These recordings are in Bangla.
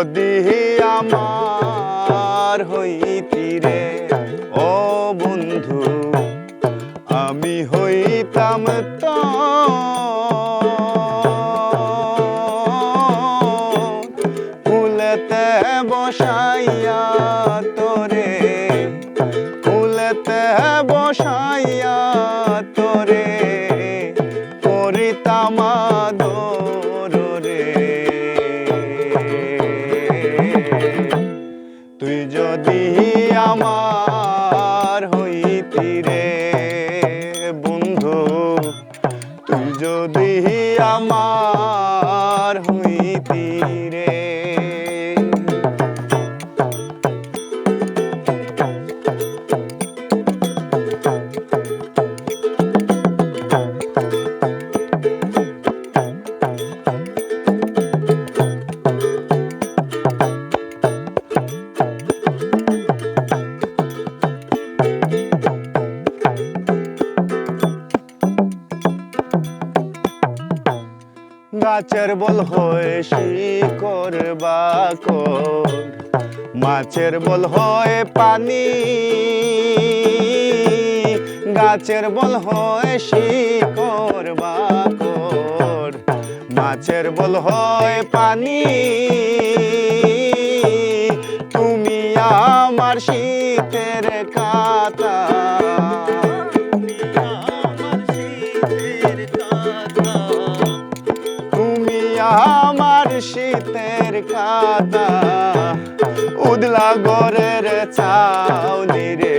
যদি আমার হইতি রে ও বন্ধু, আমি হইতাম তো ফুলেতে বসাইয়া তোরে, ফুলেতে বসাইয়া তোরে করিতাম আদর রে। তুই যদি আমার হইতি রে বন্ধু, তুই যদি আমার হইতি রে। গাছের বল হয় শিকড় বাকড়, মাছের বল হয় পানি। গাছের বল হয় শিকড় বাকড়, মাছের বল হয় পানি। তুমি আমার শীতের কাঁটা, আমার শীতের কাঁটা উদলা গরের চাউনি রে।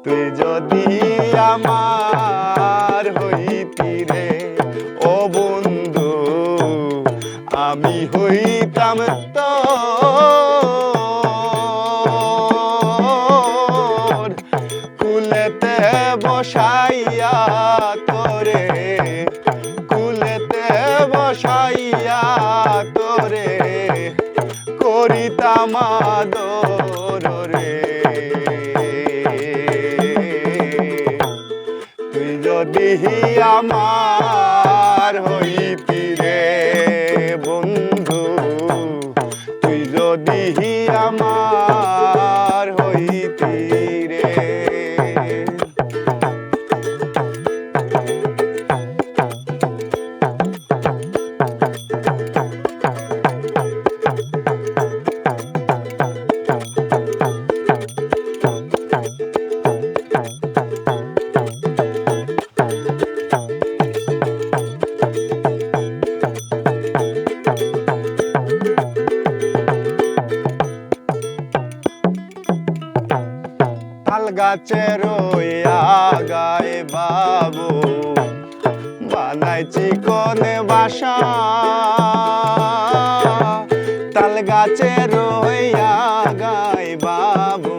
তুই যদি আমার হইতি রে ও বন্ধু, আমি হইতাম তো কুলেতে বসাইয়া তোরে, কুলেতে বসাইয়া তোরে করিতাম আদর রে। তুই যদি আমার হইতি রে বন্ধু, তুই যদি আমার হইতি রে। তাল গাছের আগায় বাবু বানাইছি কোন বাসা। তাল গাছের আগায় বাবু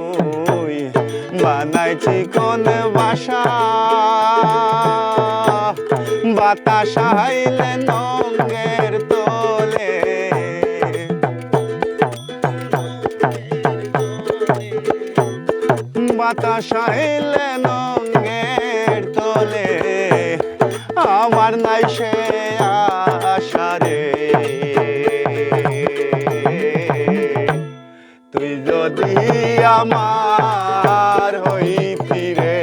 বানাইছি কোন বাসা। বাতাস আইলে নঙ্গের তোলে, বাতাস আইলে নঙ্গের তোলে আমার নাই সে আশা রে। তুই যদি আমার হইতি রে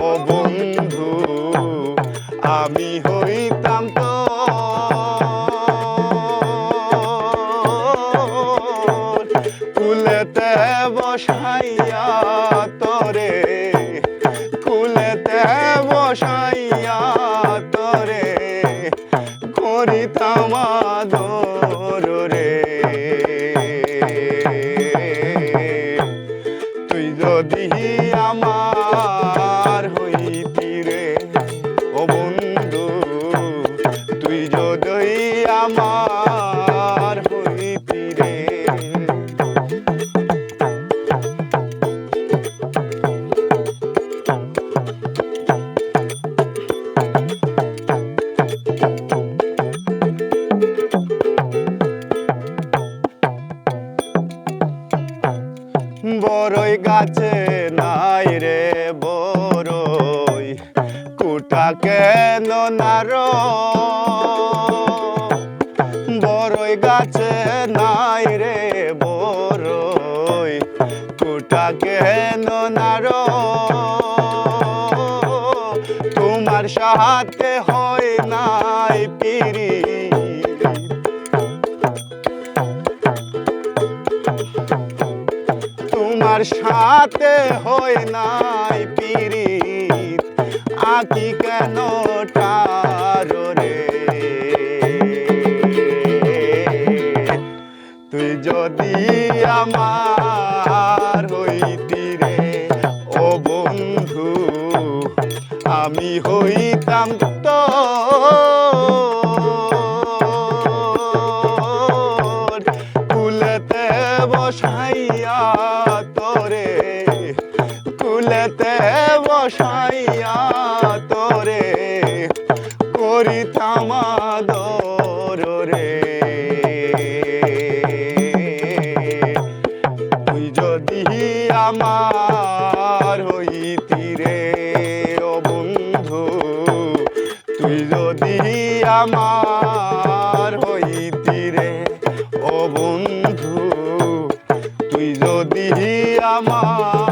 ও বন্ধু, আমি হইতাম তো কুলেতে বসাইয়া তোরে, কুলেতে বসাইয়া তোরে করিতাম আদর রে। তুই যদি আমার হইতি রে ও বন্ধু, তুই যদি আমার হইতি রে। বড়ই গাছে নাই রে বড়ই, কুটা কেন নার সাথে হয় নাই পিরি, তোমার সাথে হয় নাই পিরি, আঁকি কেন টারো রে। তুই যদি আমার হইতি রে ও বন্ধু, আমি হইতাম তোর কুলেতে বসাইয়া তোরে, কুলেতে বসাইয়া তোরে করিতাম আদর রে। তুই যদি আমার হইতি রে ও বন্ধু, তুই যদি আমার হইতি রে ও বন্ধু, তুই যদি আমার